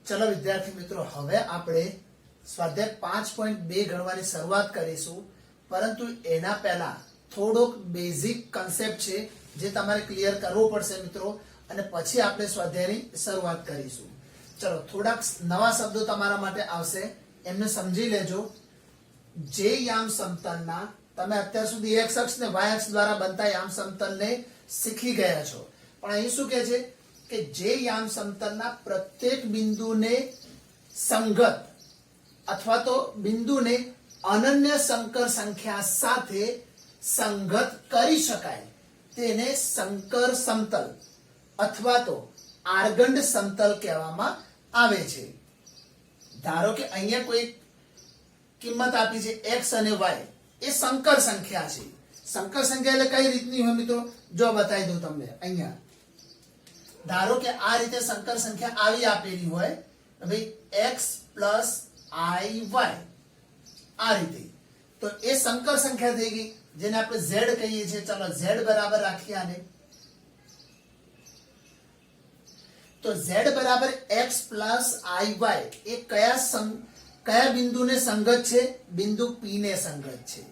चलो विद्यार्थी मित्रों, હવે આપણે સ્વાધ્યાય 5.2 ગણવાની શરૂઆત કરીશું, પરંતુ એના પહેલા થોડોક બેઝિક કન્સેપ્ટ છે જે તમારે ક્લિયર કરવો પડશે મિત્રો, અને પછી આપણે સ્વાધ્યાયની શરૂઆત કરીશું. ચલો, થોડાક નવા શબ્દો તમારા માટે આવશે, એમને સમજી લેજો. જે યામ સમતલના તમે અત્યાર સુધી x અક્ષ ને y અક્ષ દ્વારા બનતા યામ સમતલને શીખી ગયા છો, પણ અહીં શું કહે છે કે જે યામ સમતલના પ્રત્યેક બિંદુને સંગત અથવા તો બિંદુને અનન્ય સંકર સંખ્યા સાથે સંગત કરી શકાય તેને સંકર સમતલ અથવા તો આર્ગંડ સમતલ કહેવામાં આવે છે. ધારો કે અહીંયા કોઈ કિંમત આપી છે x અને y, એ સંકર સંખ્યા છે. સંકર સંખ્યા એટલે કઈ રીતની હોય મિત્રો, જો બતાવી દઉં તમને. અહીંયા ધારો કે આ રીતે સંકર સંખ્યા આવી આપેલી હોય, ભાઈ x પ્લસ iy આ રીતે, તો એ સંકર સંખ્યા થઈ ગઈ, જેને આપણે z કહીએ છીએ. ચલો, z બરાબર રાખીએ આને. તો z બરાબર x પ્લસ iy એ કયા બિંદુને સંગત છે? બિંદુ p ને સંગત છે.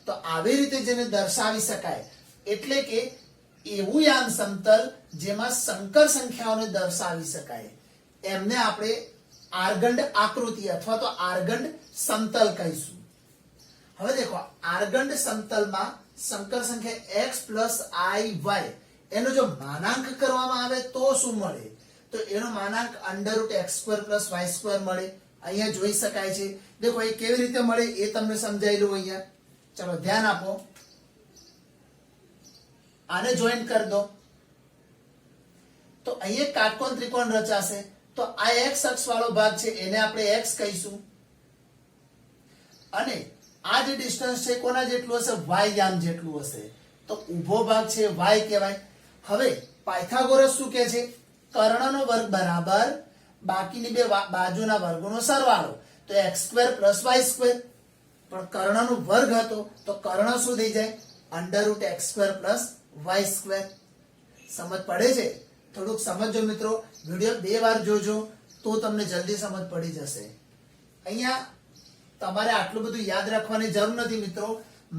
તો આવી રીતે જેને દર્શાવી શકાય, એટલે કે એવું યામ સમતલ જેમાં સંકર સંખ્યાઓને દર્શાવી શકાય, એમને આપણે આર્ગંડ આકૃતિ અથવા તો આર્ગંડ સમતલ કહીશું. હવે દેખો, આર્ગંડ સમતલમાં સંકર સંખ્યા x પ્લસ iy એનો જો માનાંક કરવામાં આવે તો શું મળે? તો એનો માનાંક √x² + y² મળે. અહીંયા જોઈ શકાય છે. દેખો, એ કેવી રીતે મળે એ તમને સમજાયેલું અહીંયા. ચલો ધ્યાન આપો, આને જોઈન્ટ કરી દો તો અહીંયા કાટકોણ ત્રિકોણ રચાશે. તો આ x અક્ષ વાળો ભાગ છે એને આપણે x કહીશું, અને આ જે ડિસ્ટન્સ છે કોના જેટલું હશે? y યામ જેટલું હશે. તો ઊભો ભાગ છે y કહેવાય. હવે પાયથાગોરસ શું કહે છે? કર્ણનો વર્ગ બરાબર બાકીની બે બાજુના વર્ગોનો સરવાળો, તો x² + y². પણ કર્ણનો વર્ગ હતો તો કર્ણ શું થઈ જાય? √x² + y². સમજ પડે છે? થોડુંક સમજો મિત્રો, વિડિયો 2 વાર જોજો તો તમને જલ્દી સમજ પડી જશે. અહીંયા તમારે આટલું બધું યાદ રાખવાની જરૂર નથી મિત્રો.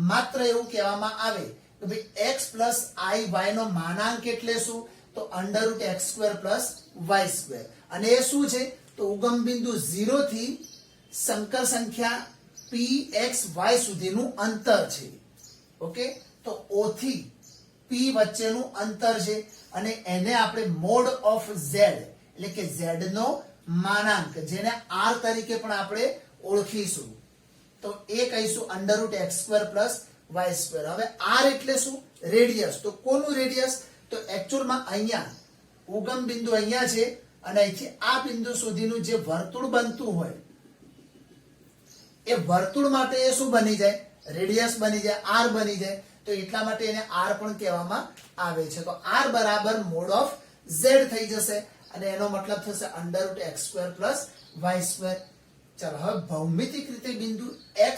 માત્ર એવું કહેવામાં આવે કે ભાઈ x પ્લસ iy નો માનાંક એટલે શું? તો √x² + y². અને એ શું છે? તો ઉગમ બિંદુ 0 થી સંકર સંખ્યા pxy સુધીનું અંતર છે. ઓકે, તો o થી p વચ્ચેનું અંતર છે, અને એને આપણે મોડ ઓફ z એટલે કે z નો માનાંક, જેને r તરીકે પણ આપણે ઓળખીશું, તો એ કહીશું √x² + y². હવે r એટલે શું? રેડિયસ. તો કોનું રેડિયસ? તો એક્ચ્યુઅલમાં અહીંયા ઉગમ બિંદુ અહીંયા છે, અને અહીંથી આ બિંદુ સુધીનું જે વર્તુળ બનતું હોય, એ વર્તુળ માટે એ શું બની જાય? રેડિયસ બની જાય, r બની જાય. તો એટલા માટે એને r પણ કહેવામાં આવે છે. તો r બરાબર મોડ ઓફ z થઈ જશે, અને એનો મતલબ થશે √x² + y². ચાલો, હવે ભૌમિતિક રીતે બિંદુ x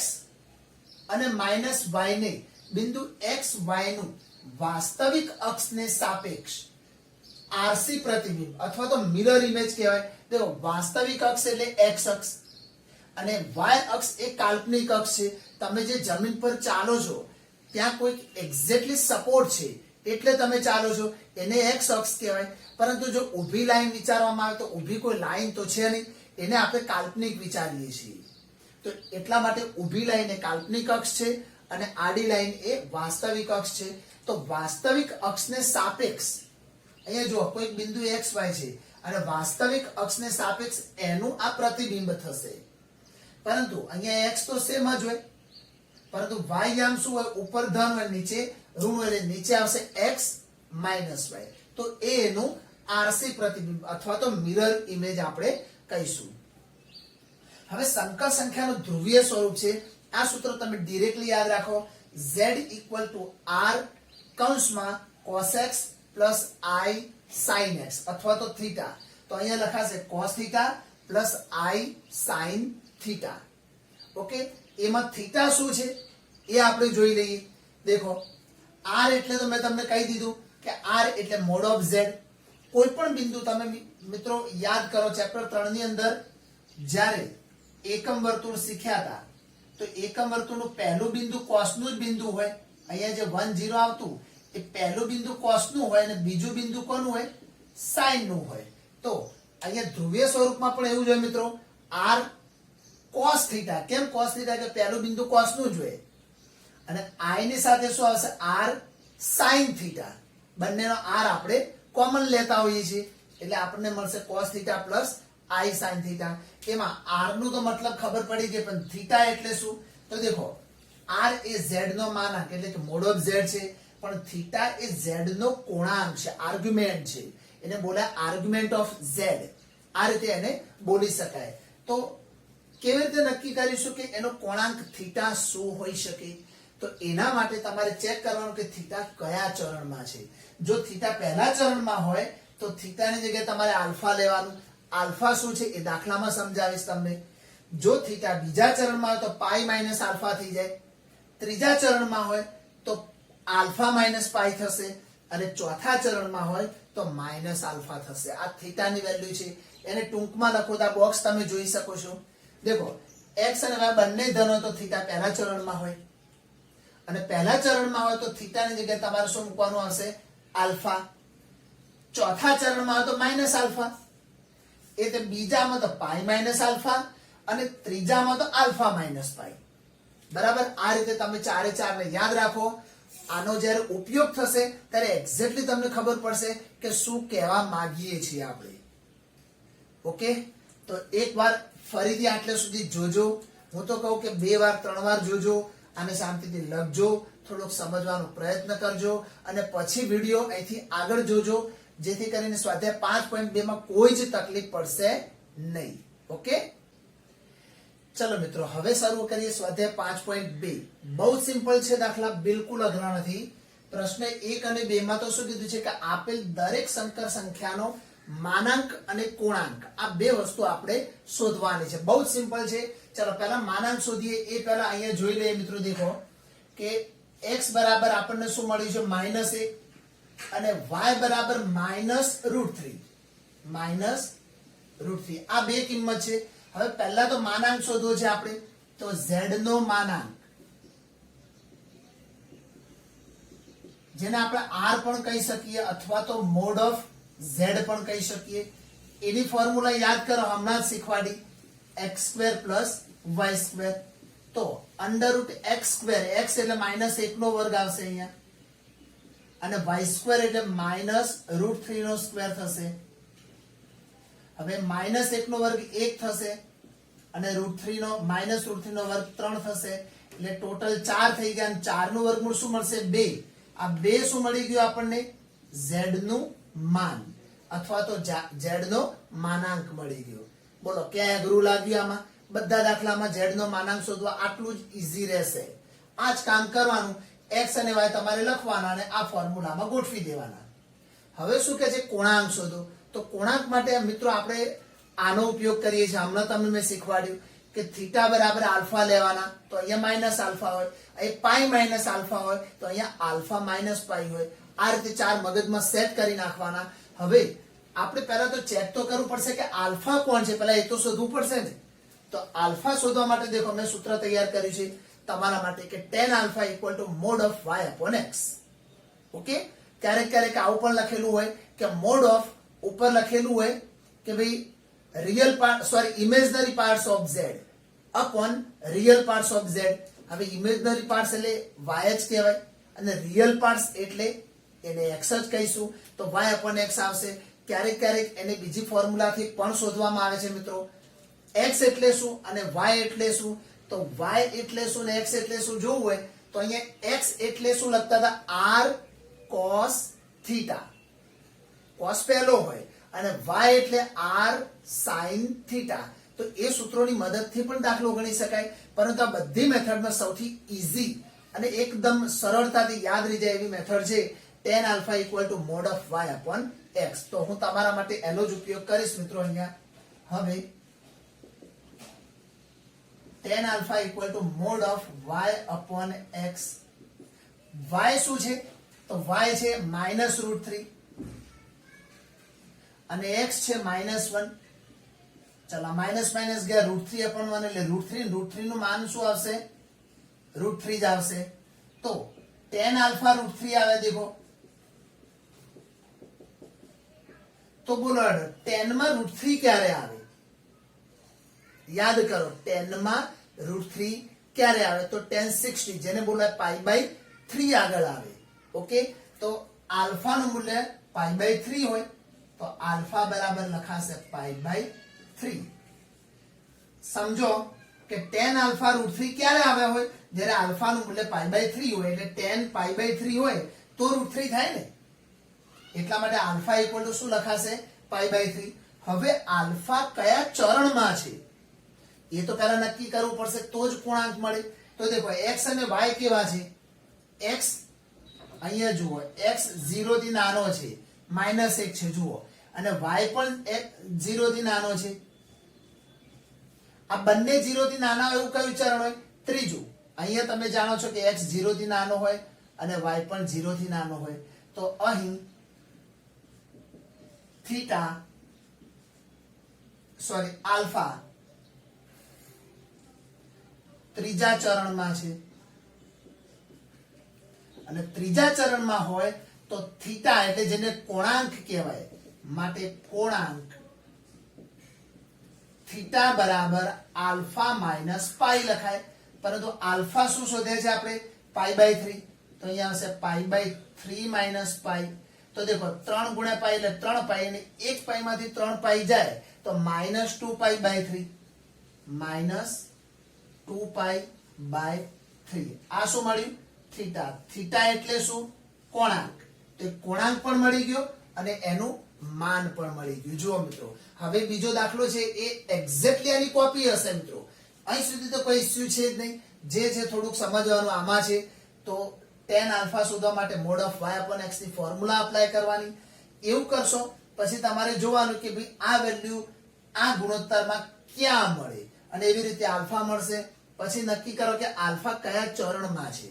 અને -y ને બિંદુ x y નું વાસ્તવિક અક્ષને સાપેક્ષ આરસી પ્રતિબિંબ અથવા તો મિરર ઇમેજ કહેવાય. દેખો, વાસ્તવિક અક્ષ એટલે x અક્ષ, અને y અક્ષ એ કાલ્પનિક અક્ષ છે. તમે જે જમીન પર ચાલો છો ત્યાં કોઈ એક્ઝેક્ટલી સપોર્ટ છે એટલે તમે ચાલો છો, એને x અક્ષ કહેવાય. પરંતુ જો ઊભી લાઈન વિચારવામાં આવે તો ઊભી કોઈ લાઈન તો છે નહીં, એને આપણે કાલ્પનિક વિચારીએ છીએ. તો એટલા માટે ઊભી લાઈન એ કાલ્પનિક અક્ષ છે, અને આડી લાઈન એ વાસ્તવિક અક્ષ છે. તો વાસ્તવિક અક્ષને સાપેક્ષ અહીંયા જો કોઈ બિંદુ xy છે, અને વાસ્તવિક અક્ષને સાપેક્ષ એનું આ પ્રતિબિંબ થશે. પરંતુ અહીંયા x તો સેમ જ હોય, પરંતુ y યામ શું હોય? ઉપર ધન હોય, નીચે ઋણ હોય, એટલે નીચે આવશે x - y. તો એ એનું આરસી પ્રતિબિંબ અથવા તો મિરર ઇમેજ આપણે કહીશું. હવે સંકર સંખ્યાનું ધ્રુવીય સ્વરૂપ છે. આ સૂત્ર તમે ડાયરેક્ટલી યાદ રાખો. z = r કૌંસમાં cos x + i sin x અથવા તો થીટા. તો અહીંયા લખાશે cos θ + i sin θ. ઓકે, એમાં થીટા શું છે એ આપણે જોઈ લઈએ. દેખો, r એટલે તો મેં તમને કહી દીધું કે r એટલે મોડ ઓફ z, કોઈ પણ બિંદુ તમે મિત્રો યાદ કરો ચેપ્ટર 3 ની અંદર જ્યારે એકમ વર્તુળ શીખ્યા હતા તો એકમ વર્તુળનું પહેલું બિંદુ કોસનું જ બિંદુ હોય. અહીંયા જે 1 0 આવતું એ પહેલું બિંદુ કોસનું હોય અને બીજું બિંદુ કોનું હોય? સાઈન નું હોય. તો અહીંયા ધ્રુવીય સ્વરૂપમાં પણ એવું જ હોય મિત્રો, r cos θ. કેમ cos θ? કે પહેલું બિંદુ કોસનું જ હોય અને i ની સાથે શું આવશે? r sin θ. બંનેનો r આપણે કોમન લેતા હોઈએ છીએ એટલે આપણને મળશે cos θ plus i sin θ. એમાં r નું તો મતલબ ખબર પડી ગઈ, પણ θ એટલે શું? તો દેખો r એ z નો માનાંક એટલે કે મોડ ઓફ z છે, પણ θ એ z નો કોણાંક છે, આર્ગ્યુમેન્ટ છે. એને બોલાય આર્ગ્યુમેન્ટ ઓફ z. આ રીતે એને બોલી શકાય. તો કેવી રીતે નક્કી કરીશું કે એનો કોણાંક θ શું હોઈ શકે? તો એના માટે તમારે ચેક કરવાનું કે θ કયા ચરણમાં છે. જો θ પહેલા ચરણમાં હોય તો θ ની જગ્યાએ તમારે આલ્ફા લેવાનું. આલ્ફા શું છે એ દાખલામાં સમજાવીશ તમને. જો θ બીજા ચરણમાં હોય તો પાઈ માઇનસ આલ્ફા થઈ જાય. ત્રીજા ચરણમાં હોય તો આલ્ફા માઇનસ પાઈ થશે અને ચોથા ચરણમાં હોય તો માઇનસ આલ્ફા થશે. આ θ ની વેલ્યુ છે. એને ટૂંકમાં લખો તો આ બોક્સ તમે જોઈ શકો છો. દેખો x અને y બંને ધન હોય તો θ પહેલા ચરણમાં હોય અને પહેલા ચરણમાં હોય તો θ ની જગ્યાએ તમારે શું મૂકવાનું આવશે? આલ્ફા. ચોથા ચરણમાં હોય તો માઇનસ આલ્ફા. એટલે બીજામાં તો પાઈ માઇનસ આલ્ફા અને ત્રીજામાં તો આલ્ફા માઇનસ પાઈ. બરાબર? આ રીતે તમે ચારે ચાર ને યાદ રાખો. આનો જ્યારે ઉપયોગ થશે ત્યારે એક્ઝેક્ટલી તમને ખબર પડશે કે શું કહેવા માંગીએ છીએ આપણે. ઓકે, તો એકવાર ફરીથી આટલે સુધી જોજો. હું તો કહું કે 2 વાર 3 વાર જોજો અને શાંતિથી લખજો, થોડોક સમજવાનો પ્રયત્ન કરજો અને પછી વિડીયો અહીંથી આગળ જોજો, જેથી કરીને સ્વાધ્યાય 5.2 માં કોઈ જ તકલીફ પડશે નહીં. ઓકે, ચલો મિત્રો હવે શરૂ કરીએ સ્વાધ્યાય 5.2. બહુ સિમ્પલ છે દાખલા, બિલકુલ અઘરા નથી. પ્રશ્ન 1 અને 2 માં તો શું કીધું છે કે આપેલ દરેક સંકર સંખ્યાનો માનાંક અને કોણાંક આ બે વસ્તુ આપણે શોધવાની છે. બહુ સિમ્પલ છે. ચલો પહેલા માનાંક શોધીએ. એ પહેલા અહીંયા જોઈ લઈએ મિત્રો. દેખો કે x બરાબર આપણને શું મળ્યું છે? -1 અને y બરાબર -√3. આ બે કિંમત છે. હવે પહેલા તો માનાંક શોધવો છે આપણે. તો z નો માનાંક, જેને આપણે r પણ કહી શકીએ અથવા તો મોડ ઓફ z પણ કહી શકીએ. એની ફોર્મ્યુલા યાદ કરો, હમણાં જ શીખવાડી. x² + y². તો √x², x એટલે -1 નો વર્ગ આવશે અહીંયા અને y² એટલે -√3 નો સ્ક્વેર થશે. હવે -1 નો વર્ગ 1 થશે અને √3 નો -√3 નો વર્ગ 3 થશે એટલે ટોટલ 4 થઈ ગયા. અને 4 નું વર્ગમૂળ શું મળશે? 2. આ 2 શું મળી ગયું આપણને? z નું માન અથવા તો z નો માનાંક મળી ગયો. બોલો ક્યાં અઘરું લાગ્યું? આમાં બધા દાખલામાં z નો માનાંક શોધવા આટલું જ ઈઝી રહેશે. આ જ કામ કરવાનું. x અને y તમારે લખવાના અને આ ફોર્મ્યુલામાં ગોઠવી દેવાના. હવે શું કહે છે? કોણાંક શોધો. તો કોણાંક માટે મિત્રો આપણે આનો ઉપયોગ કરીએ છીએ. હમણાં તમને મેં શીખવાડ્યું કે θ બરાબર આલ્ફા લેવાના, તો અહીંયા માઇનસ આલ્ફા હોય. અહીં પાઈ માઇનસ આલ્ફા હોય તો અહીંયા આલ્ફા માઇનસ પાઈ હોય. આ રીતે ચાર મગજમાં સેટ કરી નાખવાના. હવે આપણે પહેલા તો ચેક તો કરવું પડશે કે આલ્ફા કોણ છે, પહેલા એ તો શોધવું પડશે ને. તો આલ્ફા શોધવા માટે દેખો મેં સૂત્ર તૈયાર કર્યું છે તમારા માટે કે tan alpha = mod of y upon x. Okay, ક્યારેક ક્યારેક આવું પણ લખેલું હોય કે mod of ઉપર લખેલું હોય કે ભાઈ imaginary parts of z upon real parts of z. હવે imaginary parts એટલે y જ કહેવાય અને real parts એટલે એને x જ કહીશું તો y upon x આવશે. ક્યારેક ક્યારેક એને બીજી ફોર્મ્યુલાથી પણ શોધવામાં આવે છે મિત્રો. x એટલે શું અને y એટલે શું? તો y એટલે શું ને x એટલે શું જોવું હોય તો અહીંયા x એટલે શું લખતા હતા? r cos θ. cos પહેલો હોય અને y એટલે r sin θ. તો એ સૂત્રોની મદદથી પણ દાખલો ગણી શકાય. પરંતુ આ બધી મેથડમાં સૌથી ઈઝી અને એકદમ સરળતાથી યાદ રહી જાય એવી મેથડ છે tan alpha = mod of y upon x. તો હું તમારા માટે એનો જ ઉપયોગ કરીશ મિત્રો અહીંયા. હવે tan alpha = mod of y upon x. y શું છે? તો y છે -√3. અને x છે -1. ચલો માઇનસ માઇનસ ગયા √3/1 એટલે √3 નું માન શું આવશે? √3 જ આવશે. તો tan આલ્ફા √3 આવે દેખો. તો બોલો tan માં √3 ક્યારે આવે? યાદ કરો, tan માં √3 ક્યારે આવે? તો tan 60 જેને બોલાય π/3 આગળ આવે. ઓકે, તો આલ્ફા નું મૂલ્ય π/3 હોય તો આલ્ફા બરાબર લખાશે π/3. સમજો કે tan આલ્ફા √3 ક્યારે આવે હોય? જ્યારે આલ્ફા નું મૂલ્ય π/3 હોય. એટલે tan π/3 હોય તો √3 થાય ને. એટલા માટે આલ્ફા ઇક્વલ ટુ શું લખાશે? π/3. હવે આલ્ફા કયા ચરણમાં છે એ તો પહેલા નક્કી કરવું પડશે, તો જ પૂર્ણાંક મળે. તો દેખો x અને y કેવા છે? x અહીંયા જુઓ, x 0 થી નાનો છે, -1 છે જુઓ, અને y પણ 0 થી નાનો છે. આ બંને 0 થી નાના હોય એવું કયું ચરણ હોય? ત્રીજું. અહીંયા તમે જાણો છો કે x 0 થી નાનો હોય અને y પણ 0 થી નાનો હોય. તો અહીં આલ્ફા ત્રીજા ચરણમાં છે, અને ત્રીજા ચરણમાં હોય તો થીટા એટલે જેને કોણાંક કહેવાય, માટે પૂર્ણાંક થીટા બરાબર આલ્ફા માઇનસ પાઈ લખાય. પરંતુ આલ્ફા શું શોધે છે આપણે? π/3. તો અહીંયા આવશે π/3 માઇનસ પાઈ. તો દેખો 3 ગુણ્યા પાઈ એટલે 3 પાઈ, અને 1 પાઈ માંથી 3 પાઈ જાય તો -2π/3 -2π/3. આ શું મળ્યું? થીટા. થીટા એટલે શું? કોણાંક. તો કોણાંક પણ મળી ગયો અને એનું માન પણ મળી ગયું. જુઓ મિત્રો, હવે બીજો દાખલો છે એ એક્ઝેક્ટલી આની કોપી હશે મિત્રો. અહીં સુધી તો કોઈ ઇશ્યુ છે જ નહીં. જે છે થોડુંક સમજવાનું આમાં છે. તો tan આલ્ફા શોધવા માટે mod of y/x ની ફોર્મ્યુલા એપ્લાય કરવાની. એવું કરશો પછી તમારે જોવાનું કે ભાઈ આ વેલ્યુ આ ગુણોત્તરમાં ક્યાં મળે, અને એવી રીતે આલ્ફા મળશે. પછી નક્કી કરો કે આલ્ફા કયા ચરણમાં છે.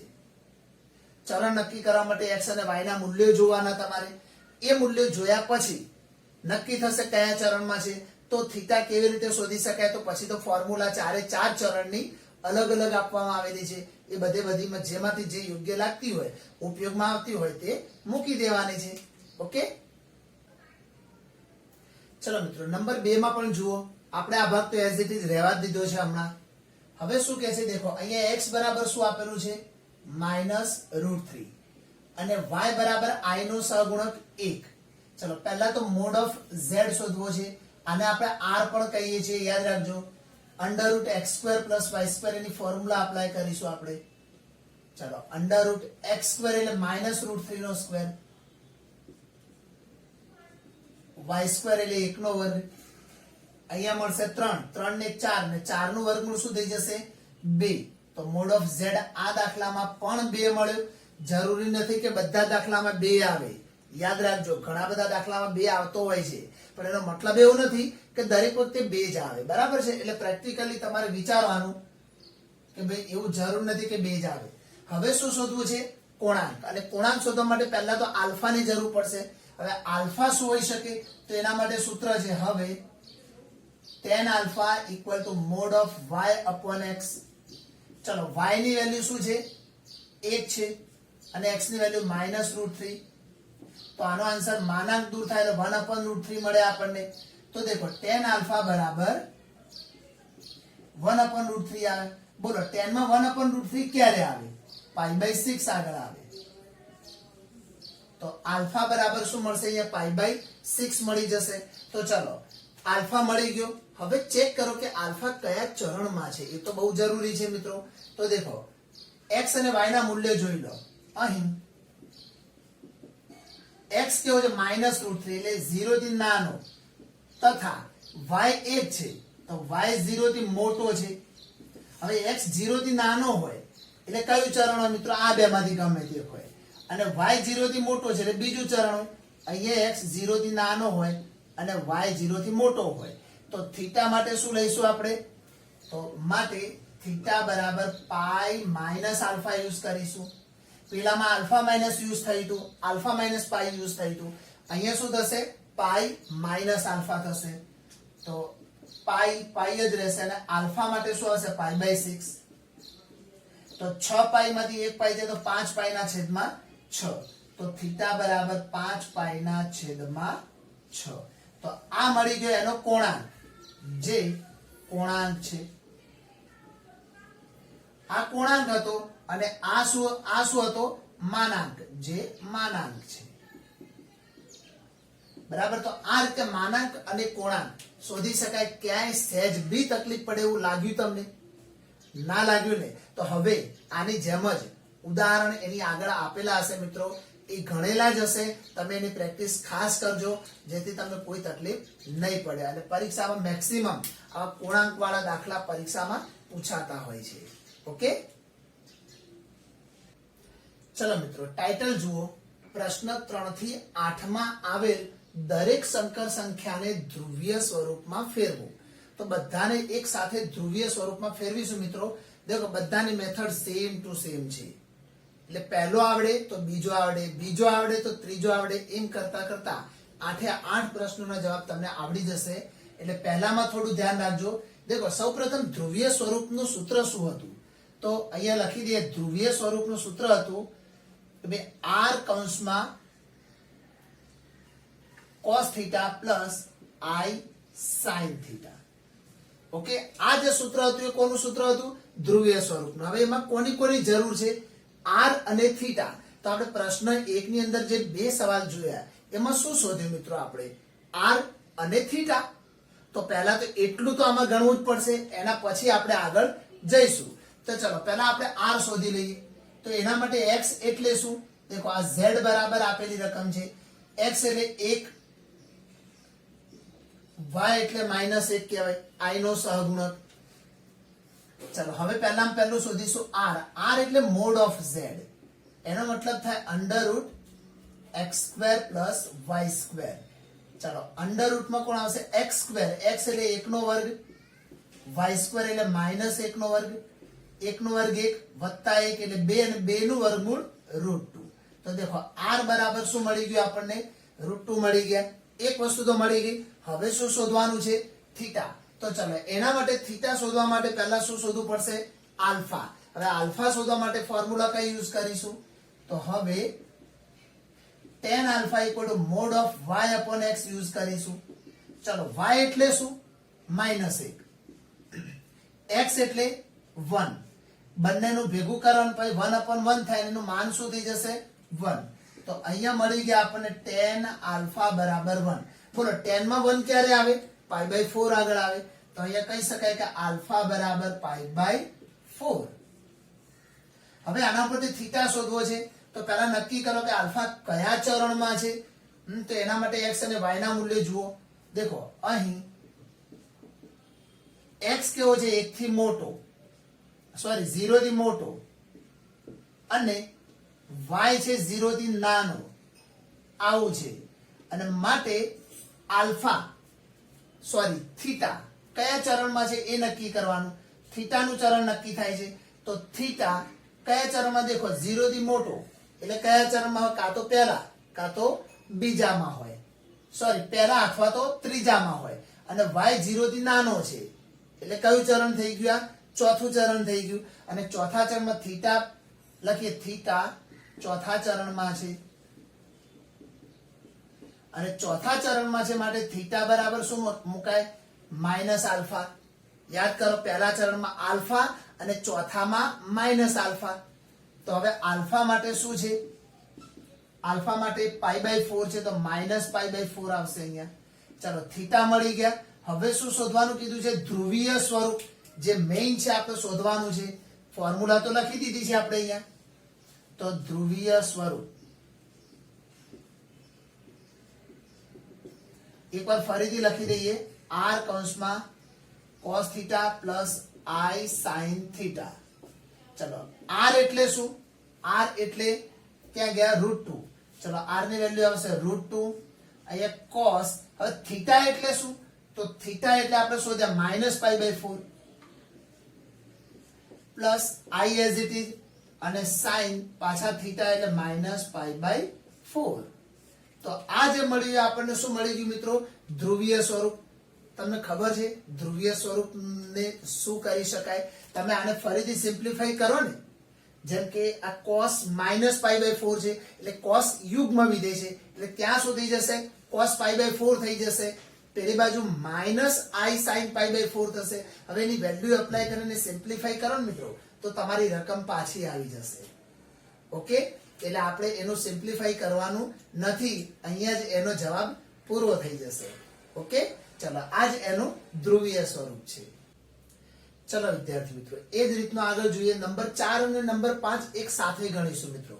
ચરણ નક્કી કરવા માટે x અને y ના મૂલ્યો જોવાના તમારે. એ મૂલ્યો જોયા પછી નક્કી થશે કયા ચરણમાં છે. તો થીટા કેવી રીતે શોધી શકાય? તો પછી તો ફોર્મ્યુલા 4 ચરણની અલગ અલગ આપવામાં આવેલી છે. એ બધીમાં જેમાંથી જે યોગ્ય લાગતી હોય, ઉપયોગમાં આવતી હોય તે મૂકી દેવાની છે. ઓકે, ચલો મિત્રો નંબર 2 માં પણ જુઓ. આપણે આ ભાગ તો એઝ ઇટ ઇઝ રહેવા જ દીધો છે હમણાં. હવે શું કહે છે દેખો, અહીંયા x બરાબર શું આપેલું છે? -√3 અને y બરાબર i નો સહગુણક 1. ચલો પહેલા તો મોડ ઓફ z શોધવો છે. આને આપણે r પણ કહીએ છીએ, યાદ રાખજો. √x² + y² એની ફોર્મ્યુલા એપ્લાય કરીશું આપણે. ચલો √x² એટલે -√3 નો સ્ક્વેર, y² એટલે 1 નો વર્ગ. અહીંયા મળશે 3, 3 ને 4, ને 4 નું વર્ગમૂળ શું થઈ જશે? 2. તો મોડ ઓફ z આ દાખલામાં પણ 2 મળ્યો. જરૂરી નથી કે બધા દાખલામાં 2 આવે. યાદ રાખજો, ઘણા બધા દાખલામાં 2 આવતો હોય છે, પણ એનો મતલબ એવો નથી કે દરેક વખતે 2 જ આવે. બરાબર છે? એટલે પ્રેક્ટિકલી તમારે વિચારવાનું કે ભાઈ એવું જરૂર નથી કે 2 જ આવે. હવે શું શોધવું છે? કોણાંક. અને કોણાંક શોધવા માટે પહેલા તો આલ્ફા ની જરૂર પડશે. હવે આલ્ફા શું હોઈ શકે? તો એના માટે સૂત્ર છે હવે tan alpha equal to mode of y/x. ચલો y ની વેલ્યુ શું છે? 1 છે, અને x ની વેલ્યુ -√3. તો આનો આન્સર માનાંક દૂર થાય એટલે 1/√3 મળે આપણને. તો દેખો tan આલ્ફા બરાબર 1/√3 આવે. બોલો tan માં 1/√3 ક્યારે આવે? π/6 આગળ આવે. તો આલ્ફા બરાબર શું મળશે? અહીંયા π/6 મળી જશે. તો ચલો આલ્ફા મળી ગયો. હવે ચેક કરો કે આલ્ફા કયા ચરણમાં છે. એ તો બહુ જરૂરી છે મિત્રો. તો દેખો x અને y ના મૂલ્ય જોઈ લો. અહીં x કેવો છે? -√3 એટલે 0 થી નાનો, તથા y 1 છે તો y 0 થી મોટો છે. હવે x 0 થી નાનો હોય એટલે કયું ચરણ હોય મિત્રો? આ બે માંથી ગમે તે હોય. અને y 0 થી મોટો છે એટલે બીજું ચરણ હોય. અહીંયા x 0 થી નાનો હોય અને y 0 થી મોટો હોય. તો થીટા માટે શું લઈશું આપણે? તો માટે થીટા બરાબર પાઈ માઇનસ આલ્ફા યુઝ કરીશું. પેલામાં આલ્ફા માઇનસ યુઝ થયું હતું, આલ્ફા માઇનસ પાઈ યુઝ થયું હતું. અહીંયા શું થશે? પાઈ માઇનસ આલ્ફા થશે, તો પાઈ જ રહેશે અને આલ્ફા માટે શું હશે? Pi by 6. તો 6 પાઈ માંથી 1 પાઈ જાય તો 5 પાઈ ના છેદમાં 6, તો થીટા બરાબર 5 પાઈ ના છેદમાં 6. તો આ મળી ગયો એનો કોણાંક, જે કોણાંક છે. આ કોણાંક હતો અને આ શું હતો? માનાંક, જે માનાંક છે. બરાબર. તો આ રીતે માનાંક અને કોણાંક શોધી શકાય. ક્યાંય સહેજ બી તકલીફ પડે એવું લાગ્યું તમને? ના લાગ્યું ને? તો હવે આની જેમ જ ઉદાહરણ એની આગળ આપેલા હશે મિત્રો, એ ગણેલા જ હશે. તમે એની પ્રેક્ટિસ ખાસ કરજો, જેથી તમને કોઈ તકલીફ નહીં પડે. અને પરીક્ષામાં મેક્સિમમ આવા કોણાંક વાળા દાખલા પરીક્ષામાં પૂછાતા હોય છે. ઓકે, ચલો મિત્રો, ટાઇટલ જુઓ. પ્રશ્ન 3 થી 8 માં આવેલ દરેક સંકર સંખ્યાને ધ્રુવીય સ્વરૂપમાં ફેરવો. તો બધાને એક સાથે ધ્રુવીય સ્વરૂપમાં ફેરવીશું મિત્રો. દેખો, બધાની મેથડ સેમ ટુ સેમ છે. એટલે પહેલો આવડે તો બીજો આવડે, બીજો આવડે તો ત્રીજો આવડે, એમ કરતા કરતા 8 પ્રશ્નોના જવાબ તમને આવડી જશે. એટલે પહેલામાં થોડું ધ્યાન રાખજો. દેખો, સૌપ્રથમ ધ્રુવીય સ્વરૂપનું સૂત્ર શું હતું? તો અહીંયા લખી દઈએ. ધ્રુવીય સ્વરૂપનું સૂત્ર હતું કે r કૌંસમાં cos theta plus i sin theta. Okay, આ જે સૂત્ર હતું એ કોનું સૂત્ર હતું? ધ્રુવીય સ્વરૂપનું. હવે એમાં કોની કોની જરૂર છે? r અને થીટા. તો આપણે પ્રશ્ન 1 ની અંદર જે બે સવાલ જોયા એમાં શું શોધ્યું મિત્રો? આપણે r અને થીટા. તો પહેલા તો એટલું તો આમાં ગણવું જ પડશે, એના પછી આપણે આગળ જઈશું. તો ચલો પહેલા આપણે r શોધી લઈએ. તો એના માટે x એટલે શું? દેખો, આ z બરાબર આપેલી રકમ છે. x એટલે 1, y એટલે -1 કહેવાય, i નો સહગુણક. ચલો હવે પહેલામાં પહેલું શોધીશું r. r એટલે મોડ ઓફ z. એનો મતલબ થાય √x² + y². ચલો, અંડરરૂટમાં કોણ આવશે? x². x એટલે 1 નો વર્ગ, y² એટલે -1 નો વર્ગ, 1 નો વર્ગ 1 વત્તા 1 એટલે 2 અને 2 નું વર્ગમૂળ √2. તો દેખો, r બરાબર શું મળી ગયું આપણને? √2 મળી ગયા. એક વસ્તુ તો મળી ગઈ. હવે શું શોધવાનું છે? થીટા. તો ચલો એના માટે થીટા શોધવા માટે પહેલા શું શોધવું પડશે? આલ્ફા. હવે આલ્ફા શોધવા માટે ફોર્મ્યુલા કઈ યુઝ કરીશું? તો હવે tan alpha = mod of y upon x use કરીશું. ચલો, y એટલે શું? -1, x એટલે 1. બંનેનું ભેગું કરવાનું, પછી 1/1 થાય, એનું માન શું થઈ જશે? 1. તો અહીંયા મળી ગયા આપણને tan આલ્ફા બરાબર 1. બોલો, tan માં 1 ક્યારે આવે? π/4 આગળ આવે. તો અહીંયા કહી શકાય કે આલ્ફા બરાબર π/4. હવે આના પરથી થીટા શોધવો છે. તો પહેલા નક્કી કરો કે આલ્ફા કયા ચરણમાં છે. તો એના માટે x અને y ના મૂલ્ય જુઓ. દેખો, અહીં x કેવો છે? 1 થી મોટો, સોરી 0 થી મોટો, અને y છે 0 થી નાનો, આવું છે. અને માટે આલ્ફા સોરી થીટા કયા ચરણમાં છે એ નક્કી કરવાનું. થીટાનું ચરણ નક્કી થાય છે. તો થીટા કયા ચરણમાં? દેખો, 0 થી મોટો એટલે કયા ચરણમાં હોય? કાં તો પહેલા કાં તો બીજામાં હોય, સોરી પહેલા અથવા તો ત્રીજામાં હોય. અને y 0 થી નાનો છે એટલે કયું ચરણ થઈ ગયું? ચોથું ચરણ થઈ ગયું. અને ચોથા ચરણમાં થીટા લખીએ. થીટા ચોથા ચરણમાં છે અને ચોથા ચરણમાં છે માટે થીટા બરાબર શું મુકાય? -આલ્ફા. યાદ કરો, પહેલા ચરણમાં આલ્ફા અને ચોથામાં -આલ્ફા. તો હવે આલ્ફા માટે શું છે? આલ્ફા માટે π/4 છે, તો -π/4 આવશે અહીંયા. ચલો, થીટા મળી ગયા. હવે શું શોધવાનું કીધું છે? ધ્રુવીય સ્વરૂપ, જે મેઇન છે આપણે શોધવાનું છે. ફોર્મ્યુલા તો લખી દીધી છે આપણે અહીંયા. તો ધ્રુવીય સ્વરૂપ એકવાર ફરીથી લખી દઈએ. r કૌંસમાં cos theta plus i sin theta. ચલો, r એટલે શું? r એટલે ક્યાં ગયા? √2. ચલો, r ની વેલ્યુ આવશે √2. અહીંયા cos. હવે થીટા એટલે શું? તો થીટા એટલે આપણે શોધ્યા -π/4 plus i as it is, અને sin પાછા થીટા એટલે -π/4. તો આ જે મળ્યું એ આપણને શું મળી ગયું મિત્રો? ધ્રુવીય સ્વરૂપ. તમને ખબર છે ધ્રુવીય સ્વરૂપને શું કરી શકાય? તમે આને ફરીથી સિમ્પ્લિફાઈ કરો ને, જેમ કે આ cos -π/4 છે એટલે cos યુગ્મ વિધેય છે એટલે ત્યાં શું થઈ જશે? cos π/4 થઈ જશે. પેલી બાજુ -i sin π/4 થશે. હવે એની વેલ્યુ એપ્લાય કરીને સિમ્પ્લિફાઈ કરો ને મિત્રો તો તમારી રકમ પાછી આવી જશે. ઓકે, એટલે આપણે એનું સિમ્પ્લિફાઈ કરવાનું નથી, અહીંયા જ એનો જવાબ પૂરો થઈ જશે. ઓકે, ચલો આ જ એનું ધ્રુવીય સ્વરૂપ છે. ચલો વિદ્યાર્થી મિત્રો, એ જ રીતનું આગળ જોઈએ. નંબર 4 અને નંબર 5 એક સાથે ગણીશું મિત્રો.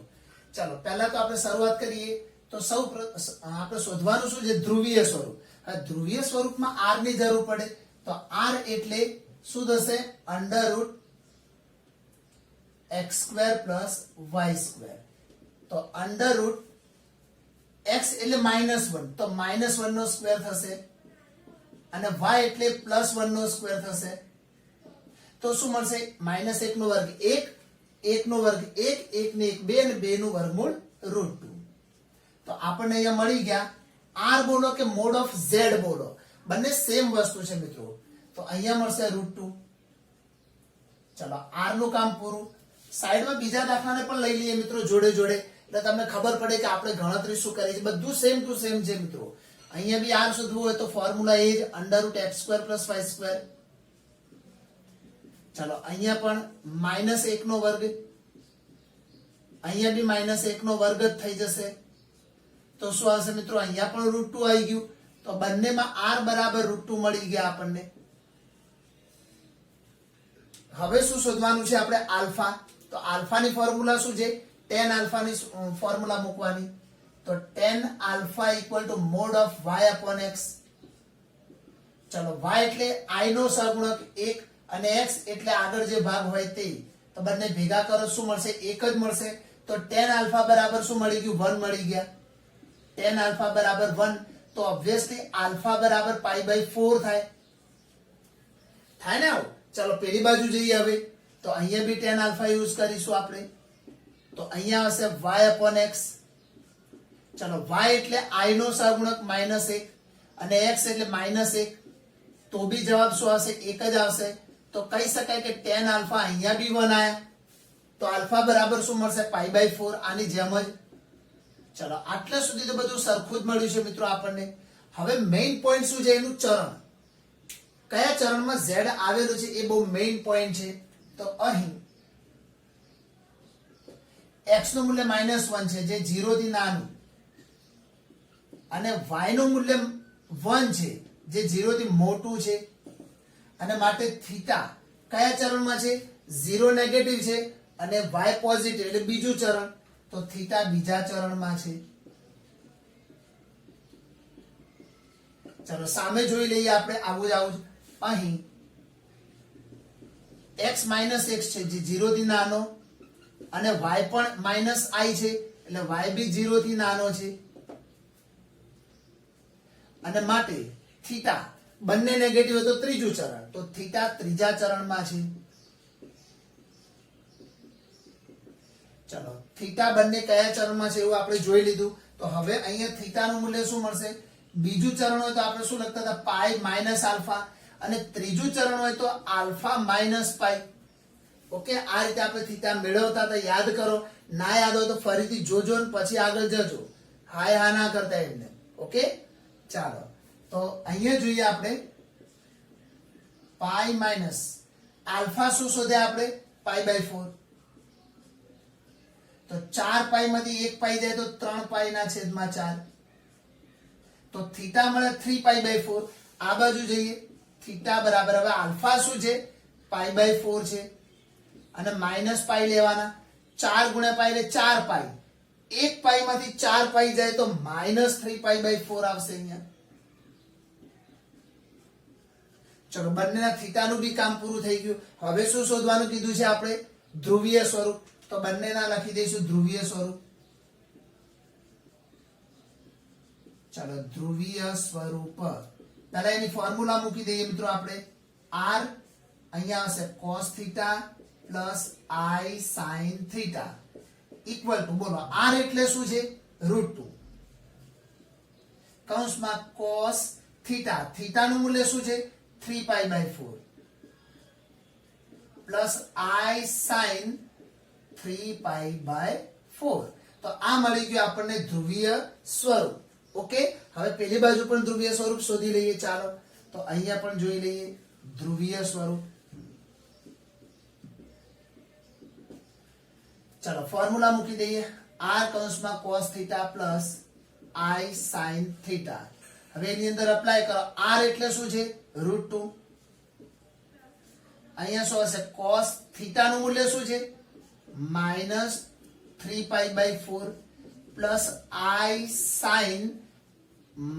ચલો પહેલા તો આપણે શરૂઆત કરીએ તો આપણે શોધવાનું શું છે? ધ્રુવીય સ્વરૂપ. હવે ધ્રુવીય સ્વરૂપમાં r ની જરૂર પડે તો r એટલે શું થશે? √x² + y². તો √x એટલે -1 તો -1 નો સ્ક્વેર થશે અને y એટલે +1 નો સ્ક્વેર થશે. તો શું મળશે? -1 નો વર્ગ 1, 1 નો વર્ગ 1, 1 ને 1 2 અને 2 નું વર્ગમૂળ √2. તો આપણને અહીંયા મળી ગયા r બોલો કે મોડ ઓફ z બોલો, બંને સેમ વસ્તુ છે મિત્રો. તો અહીંયા મળશે √2. ચલો r નું કામ પૂરું. સાઈડમાં બીજા દાખલાને પણ લઈ લઈએ મિત્રો જોડે જોડે, એટલે તમને ખબર પડે કે આપણે ગણતરી શું કરી છે. બધું સેમ ટુ સેમ છે મિત્રો. અહીંયા બી r શોધવું હોય તો ફોર્મ્યુલા એ જ √x² + y². ચલો અહીંયા પણ -1 નો વર્ગ, અહીંયા બી -1 નો વર્ગ જ થઈ જશે. તો શું આવશે મિત્રો? અહીંયા પણ √2 આવી ગયું. તો બંનેમાં r બરાબર √2 મળી ગયા આપણને. હવે શું શોધવાનું છે આપણે? આલ્ફા. તો આલ્ફાની ફોર્મ્યુલા શું છે? tan આલ્ફા ની ફોર્મ્યુલા મૂકવાની. તો tan alpha = mod of y/x. ચલો y એટલે i નો સહગુણક 1 અને x એટલે આગળ જે ભાગ હોય તે. તો બંને ભેગા કરો શું મળશે? 1 જ મળશે. તો tan આલ્ફા બરાબર શું મળી ગયું? 1 મળી ગયા. tan આલ્ફા બરાબર 1 તો ઓબ્વિયસલી આલ્ફા બરાબર π/4 થાય ને આવું. ચલો પેલી બાજુ જઈએ હવે. તો અહીંયા બી tan આલ્ફા યુઝ કરીશું આપણે. તો અહીંયા હશે y/x. ચલો y એટલે i નો સહગુણક -1 અને x એટલે -1. તો બી જવાબ શું આવશે? 1 જ આવશે. તો કહી શકાય કે tan આલ્ફા અહીંયા બી 1 આયા. તો આલ્ફા બરાબર શું મળશે? π/4. આની જેમ જ. ચલો આટલા સુધી તો બધું સરખું જ મળ્યું છે મિત્રો આપણને. હવે મેઇન પોઈન્ટ શું છે? એનું ચરણ. કયા ચરણમાં z આવેલું છે એ બહુ મેઇન પોઈન્ટ છે. તો અહીં x નું મૂલ્ય -1 છે જે 0 થી નાનું, અને y નું મૂલ્ય 1 છે જે 0 થી મોટું છે. અને માટે થીટા કયા ચરણમાં છે? 0 નેગેટિવ છે અને y પોઝિટિવ એટલે બીજું ચરણ. તો થીટા બીજા ચરણમાં છે. ચલો સામે જોઈ લઈએ આપણે. આવું જ અહીં x - x છે જે 0 થી નાનો, અને y પણ -i છે એટલે y બી 0 થી નાનો છે. અને માટે થીટા બંને નેગેટિવ હોય તો ત્રીજું ચરણ. તો થીટા ત્રીજા ચરણમાં છે. ચલો થીટા બંને કયા ચરણમાં છે એવું આપણે જોઈ લીધું. તો હવે અહીંયા થીટાનું મૂલ્ય શું મળશે? બીજું ચરણ હોય તો આપણે શું લખતા હતા? Pi minus alpha. અને ત્રીજું ચરણ હોય તો આલ્ફા માઇનસ પાઈ. ઓકે, આ રીતે આપણે થીટા મેળવતા હતા. યાદ કરો. ના યાદ હોય તો ફરીથી જોજો ને પછી આગળ જજો. હા ના કરતા એમને. ઓકે, ચાલો તો અહીંયા જોઈએ આપણે પાઈ માઇનસ આલ્ફા શું શોધ્યા આપણે? π/4. તો 4 પાઈ માંથી 1 પાઈ જાય તો 3 પાઈ ના છેદમાં 4. તો થીટા મળે 3π/4. આ બાજુ જઈએ. થીટા બરાબર હવે આલ્ફા શું છે? π/4 છે અને માઇનસ પાઈ લેવાના. 4 ગુણ્યા પાઈ એટલે 4 પાઈ. 1 પાઈ માંથી 4 પાઈ જાય તો -3π/4 આવશે અહીંયા. ચલો બંનેના થીટાનું બી કામ પૂરું થઈ ગયું. હવે શું શોધવાનું કીધું છે આપણે? ધ્રુવીય સ્વરૂપ. તો બંનેના લખી દઈશું ધ્રુવીય સ્વરૂપ. ચલો ધ્રુવીય સ્વરૂપ. પહેલા એની ફોર્મ્યુલા મૂકી દઈએ મિત્રો આપણે. r અહીંયા આવશે cos theta plus i sin theta equal to, બોલો r એટલે શું છે? √2. કૌંસમાં cos થીટા, થીટાનું મૂલ્ય શું છે 3π/4 પ્લસ I sin 3π/4. તો આ મળી ગયું આપણને ધ્રુવીય સ્વરૂપ. ઓકે, હવે પેલી બાજુ પણ ધ્રુવીય સ્વરૂપ શોધી લઈએ. ચાલો તો અહીંયા પણ જોઈ લઈએ ધ્રુવીય સ્વરૂપ. ચાલો ફોર્મ્યુલા મૂકી દઈએ. r કૌંસમાં cos theta plus I sin theta. હવે એની અંદર અપ્લાય કરો. r એટલે શું છે √2. અહીંયા શું હશે cos થીટા નું મૂલ્ય શું છે -3π/4 પ્લસ I sin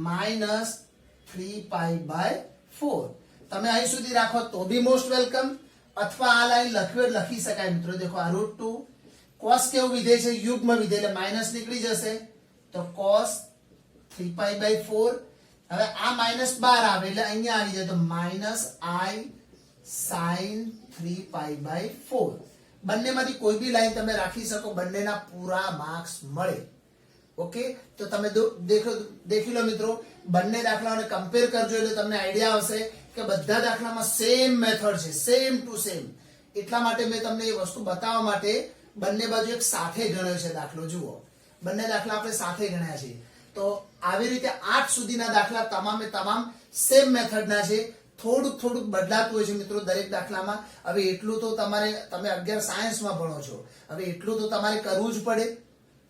-3π/4. તમે અહીં સુધી રાખો તો બી મોસ્ટ વેલકમ, અથવા આ લાઈન લખી શકાય મિત્રો. દેખો આ √2 cos કેવું વિધેય છે યુગ્મ વિધેય એટલે માઈનસ નીકળી જશે તો cos 3π/4. હવે આ માઈનસ 12 આવે એટલે અહીંયા આવી જાય તો -I sin 3π/4. બંનેમાંથી કોઈ બી લાઈન તમે રાખી શકો, બંનેના પૂરા માર્ક્સ મળે. ઓકે, તો તમે દેખી લો મિત્રો, બંને દાખલાઓને કમ્પેર કરજો એટલે તમને આઈડિયા આવશે કે બધા દાખલામાં સેમ મેથડ છે, સેમ ટુ સેમ. એટલા માટે મેં તમને એ વસ્તુ બતાવવા માટે બંને બાજુ એક સાથે ગણ્યો છે દાખલો. જુઓ, બંને દાખલા આપણે સાથે ગણ્યા છે. તો આવી રીતે 8 સુધીના દાખલા તમામે તમામ સેમ મેથડના છે. થોડુંક બદલાતું હોય છે મિત્રો દરેક દાખલામાં. હવે એટલું તો તમે 11 સાયન્સમાં ભણો છો, હવે એટલું તો તમારે કરવું જ પડે.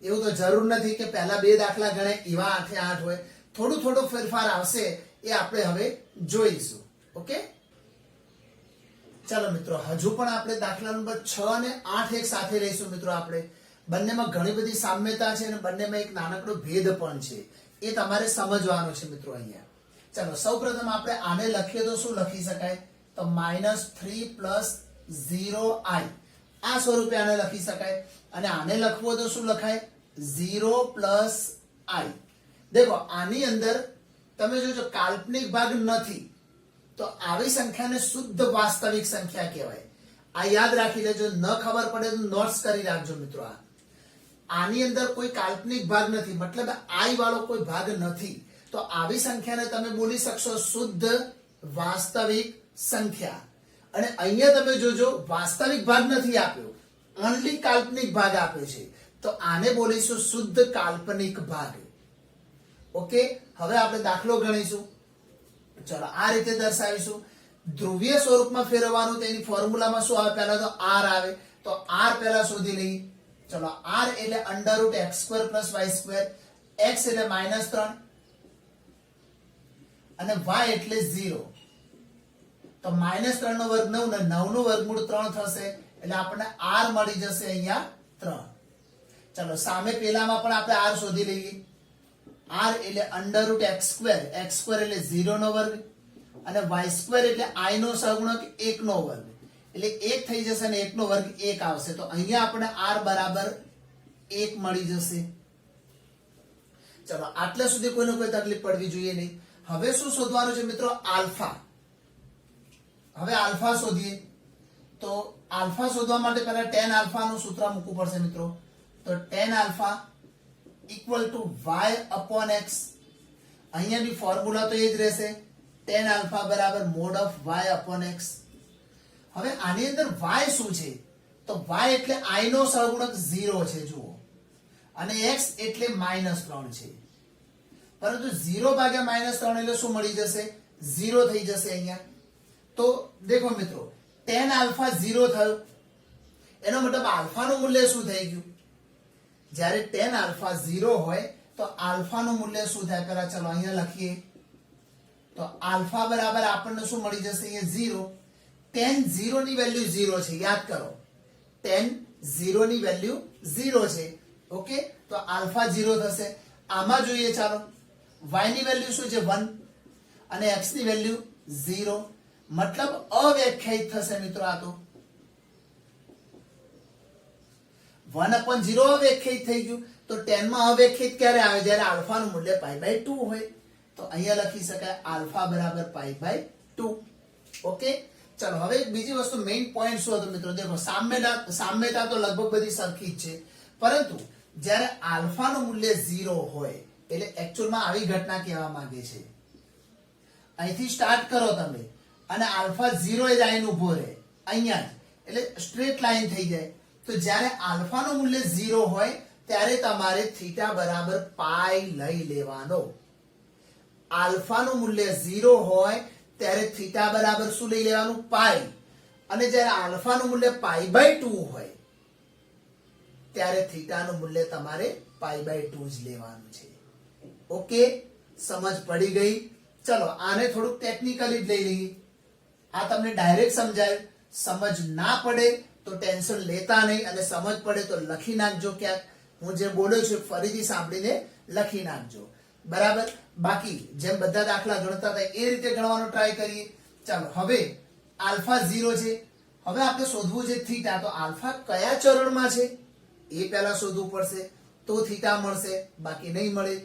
એવું તો જરૂર નથી કે પહેલા 2 દાખલા ગણે એવા 8 એ 8 હોય. થોડો ફેરફાર આવશે, એ આપણે હવે જોઈશું. ઓકે, ચાલો મિત્રો, હજુ પણ આપણે દાખલા નંબર 6 અને 8 એક સાથે લઈશું મિત્રો. આપણે બંનેમાં ઘણી બધી સામ્યતા છે અને બંનેમાં એક નાનકડો ભેદ પણ છે, એ તમારે સમજવાનો છે મિત્રો. અહીંયા ચાલો સૌપ્રથમ આપણે આને લખીએ તો શું લખી શકાય તો -3 + 0i આ સ્વરૂપે આને લખી શકાય. અને આને લખવું તો શું લખાય 0 + i. દેખો આની અંદર તમે જોજો કાલ્પનિક ભાગ નથી, તો આવી સંખ્યાને શુદ્ધ વાસ્તવિક સંખ્યા કહેવાય. આ યાદ રાખી લેજો, ન ખબર પડે તો નોટ્સ કરી રાખજો મિત્રો. આની અંદર કોઈ કાલ્પનિક ભાગ નથી, મતલબ i વાળો કોઈ ભાગ નથી. તો આવી સંખ્યાને તમે બોલી શકશો શુદ્ધ વાસ્તવિક સંખ્યા. અને અહીંયા તમે જોજો વાસ્તવિક ભાગ નથી આપ્યો, ઓન્લી કાલ્પનિક ભાગ આપ્યો છે, તો આને બોલીશું શુદ્ધ કાલ્પનિક ભાગ. ઓકે, હવે આપણે દાખલો ગણીશું. ચલો આ રીતે દર્શાવીશું. ધ્રુવીય સ્વરૂપમાં ફેરવવાનું, તેની ફોર્મ્યુલામાં શું આવે, પહેલા તો r આવે, તો r પહેલા શોધી લઈએ. ચલો r એટલે √x² + y², x એટલે -3 અને y એટલે 0. તો -3 નો વર્ગ 9 ને 9 નું વર્ગમૂળ 3 થશે એટલે આપણને r મળી જશે અહીંયા 3. ચલો સામે પેલામાં પણ આપણે r શોધી લઈએ. r એટલે √x², x² એટલે 0 નો વર્ગ અને y² એટલે i નો સહગુણક 1 નો વર્ગ એટલે 1 થઈ જશે અને 1 નો વર્ગ 1 આવશે. તો અહીંયા આપણે r બરાબર 1 મળી જશે. ચલો આટલા સુધી કોઈને કોઈ તકલીફ પડવી જોઈએ નહીં. હવે શું શોધવાનું છે મિત્રો, આલ્ફા. હવે આલ્ફા શોધીએ. તો આલ્ફા શોધવા માટે પહેલા tan આલ્ફા નું સૂત્ર મૂકવું પડશે મિત્રો. તો tan આલ્ફા = y/x. અહીંયા બી ફોર્મ્યુલા તો એ જ રહેશે, tan આલ્ફા બરાબર |y/x. હવે આની અંદર y શું છે તો y એટલે i નો સહગુણક 0 છે જુઓ, અને x એટલે -3 છે. પરંતુ 0 ભાગ્યા -3 એટલે શું મળી જશે 0 થઈ જશે અહીંયા. તો દેખો મિત્રો tan આલ્ફા 0 થયો, એનો મતલબ આલ્ફા નું મૂલ્ય શું થઈ ગયું, જ્યારે tan આલ્ફા 0 હોય તો આલ્ફા નું મૂલ્ય શું થાય, પહેલા ચલો અહીંયા લખીએ. તો આલ્ફા બરાબર આપણને શું મળી જશે અહીંયા 0. tan 0 ની વેલ્યુ 0 છે, યાદ કરો, tan 0 ની વેલ્યુ 0 છે. ઓકે, તો આલ્ફા 0 થશે. આમાં જોઈએ ચાલો, y ની વેલ્યુ શું છે 1 અને x ની વેલ્યુ 0, મતલબ અવ્યાખ્યાયિત થશે મિત્રો. આ તો 1/0 અવ્યાખ્યાયિત થઈ ગયું. તો tan માં અવ્યાખ્યાયિત ક્યારે આવે, જ્યારે આલ્ફા નું મૂલ્ય π/2 હોય. તો અહીંયા લખી શકાય આલ્ફા બરાબર π/2. ઓકે, ચલો હવે બીજી વસ્તુ મેઇન પોઈન્ટ શું હતો મિત્રો, દેખો સામ્યતા તો લગભગ બધી સરખી જ છે, પરંતુ જ્યારે આલ્ફા નું મૂલ્ય 0 હોય એટલે એકચ્યુઅલમાં આવી ઘટના કહેવા માંગે છે. અહીંથી સ્ટાર્ટ કરો તમે અને આલ્ફા 0 જ આવીને ઉભો રહે અહીંયા જ, એટલે સ્ટ્રેટ લાઈન થઈ જાય. તો જ્યારે આલ્ફાનું મૂલ્ય 0 હોય ત્યારે તમારે થીટા બરાબર પાઈ લઈ લેવાનો. આલ્ફાનું મૂલ્ય 0 હોય ત્યારે થીટા બરાબર શું લઈ લેવાનું? પાઈ. અને જ્યારે આલ્ફાનું મૂલ્ય π/2 હોય ત્યારે થીટાનું મૂલ્ય તમારે π/2 જ લેવાનું છે. ઓકે, સમજ પડી ગઈ? ચલો આને થોડુંક ટેકનિકલી જ લઈ લઈએ. આ તમને ડાયરેક્ટ સમજાયું. સમજ ના પડે તો ટેન્શન લેતા નહીં, અને સમજ પડે તો લખી નાખજો ક્યાંક. હું જે બોલ્યો છું ફરીથી સાંભળીને લખી નાખજો, બરાબર? બાકી જેમ બધા દાખલા ગણતા હતા એ રીતે ગણવાનો ટ્રાય કરીએ. ચાલો, હવે આલ્ફા 0 છે. હવે આપણે શોધવું છે થીટા. તો આલ્ફા કયા ચરણમાં છે એ પહેલા શોધવું પડશે, તો થીટા મળશે, બાકી નહીં મળે.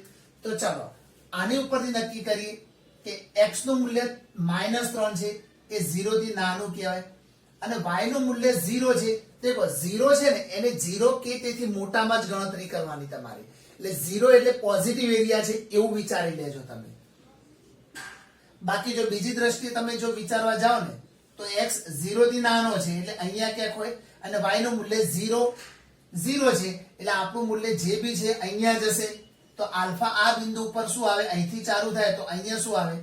તો ચાલો આની ઉપરથી નક્કી કરીએ કે x નું મૂલ્ય -3 છે, એ 0 થી નાનું કહેવાય. અને y નું મૂલ્ય 0 છે. દેખો 0 છે ને એને 0 કે તેથી મોટામાં જ ગણતરી કરવાની તમારે. એટલે 0 એટલે પોઝિટિવ એરિયા છે એવું વિચારી લેજો તમે. બાકી જો બીજી દ્રષ્ટિએ તમે જો વિચારવા જાઓ ને તો x 0 થી નાનો છે એટલે અહીંયા ક્યાંક હોય, અને y નું મૂલ્ય 0 છે એટલે આપણું મૂલ્ય જે બી છે અહીંયા જશે. તો આલ્ફા આ બિંદુ ઉપર શું આવે? અહીંથી ચાલુ થાય તો અહીંયા શું આવે?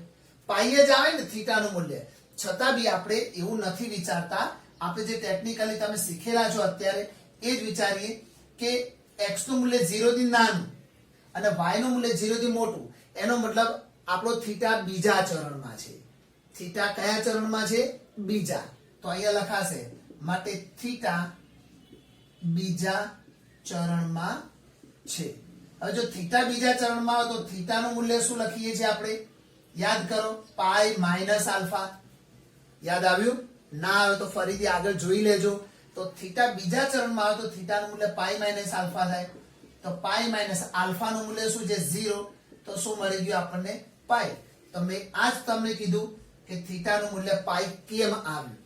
પાઈ જ આવે ને થીટાનું મૂલ્ય. છતાં બી આપણે એવું નથી વિચારતા. આપણે જે ટેકનિકલી તમે શીખેલા છો અત્યારે એ જ વિચારીએ કે x નું મૂલ્ય 0 થી નાનું અને y નું મૂલ્ય 0 થી મોટું. એનો મતલબ આપણો થીટા બીજા ચરણમાં છે. થીટા કયા ચરણમાં છે? બીજા. તો અહીંયા લખાશે માટે થીટા બીજા ચરણમાં છે. હવે જો થીટા બીજા ચરણમાં હોય તો થીટાનું મૂલ્ય શું લખીએ છીએ આપણે? યાદ કરો, પાઈ માઇનસ આલ્ફા. યાદ આવ્યું? ના આવે તો ફરીથી આગળ જોઈ લેજો. તો થીટા બીજા ચરણમાં આવે તો થીટાનું મૂલ્ય પાઈ માઇનસ આલ્ફા થાય. તો પાઈ માઇનસ આલ્ફાનું મૂલ્ય શું છે? 0. તો શું મળી ગયું આપણને? પાઈ. તો મેં આજ તમને કીધું કે થીટાનું મૂલ્ય પાઈ કેમ આવ્યું,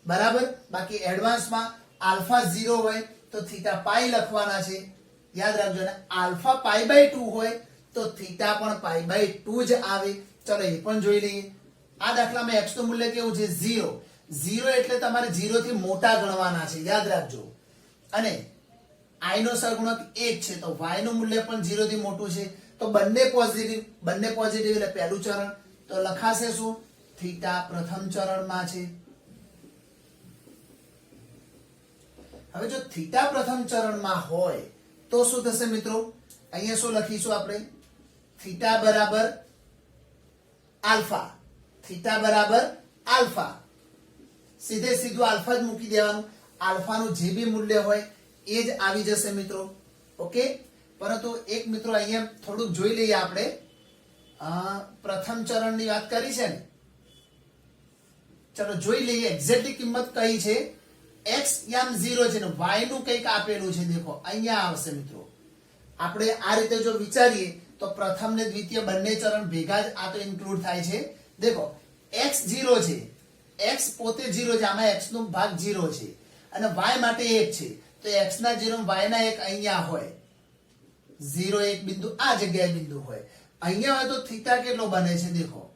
બરાબર? બાકી એડવાન્સમાં આલ્ફા 0 હોય તો થીટા પાઈ લખવાના છે, યાદ રાખજો. ને આલ્ફા π/2 હોય તો થીટા પણ π/2 જ આવે. ચલો એ પણ જોઈ લઈએ. આ દાખલામાં x નું મૂલ્ય કેવું છે? 0 એટલે તમારે 0 થી મોટા ગણવાના છે, યાદ રાખજો. અને i નો સહગુણક 1 છે તો y નું મૂલ્ય પણ 0 થી મોટું છે. તો બંને પોઝિટિવ એટલે પહેલું ચરણ. તો લખાશે શું? થીટા પ્રથમ ચરણમાં છે. હવે જો થીટા પ્રથમ ચરણમાં હોય તો શું થશે મિત્રો? અહીંયા શું લખીશું આપણે? થીટા બરાબર આલ્ફા. થીટા બરાબર આલ્ફા. સીધે સીધું આલ્ફા જ મૂકી દેવાનું. આલ્ફાનું જે બી મૂલ્ય હોય એ જ આવી જશે મિત્રો. ઓકે, પરંતુ એક મિત્રો અહીંયા થોડુંક જોઈ લઈએ આપણે. પ્રથમ ચરણની વાત કરી છે ને, ચલો જોઈ લઈએ એક્ઝેક્ટલી કિંમત કઈ છે. x યામ 0 છે ને y નું કંઈક આપેલું છે. દેખો અહીંયા આવશે મિત્રો. આપણે આ રીતે જો વિચારીએ તો પ્રથમ ને દ્વિતીય બંને ચરણ ભેગા જ આ તો ઇન્ક્લુડ થાય છે. દેખો x 0 છે, x પોતે 0 છે, આમાં x નો ભાગ 0 છે અને y માટે 1 છે. તો x ના 0 y ના 1 અહીંયા હોય. 0 1 બિંદુ આ જગ્યાએ બિંદુ હોય. અહીંયા હોય તો થીટા કેટલો બને છે? દેખો